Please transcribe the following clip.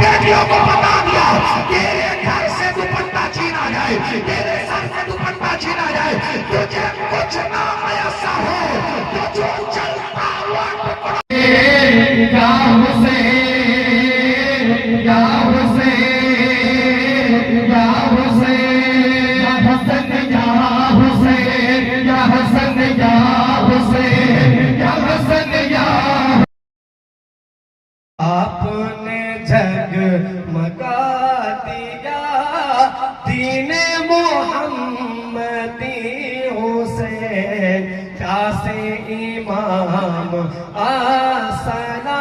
बेटियों को बता दिया तेरे घर से दुपट्टा छीना जाए, तेरे सर से दुपट्टा छीना जाए, तुझे कुछ ना ऐसा हो तो जो चलता हुआ टुकड़ा या हुसैन या हुसैन या हुसैन या हसन या हुसैन या हसन या हुसैन या हसन या आपने जगमगा दिया दीने मोहम्मदी हुसैन प्यासे इमाम आसना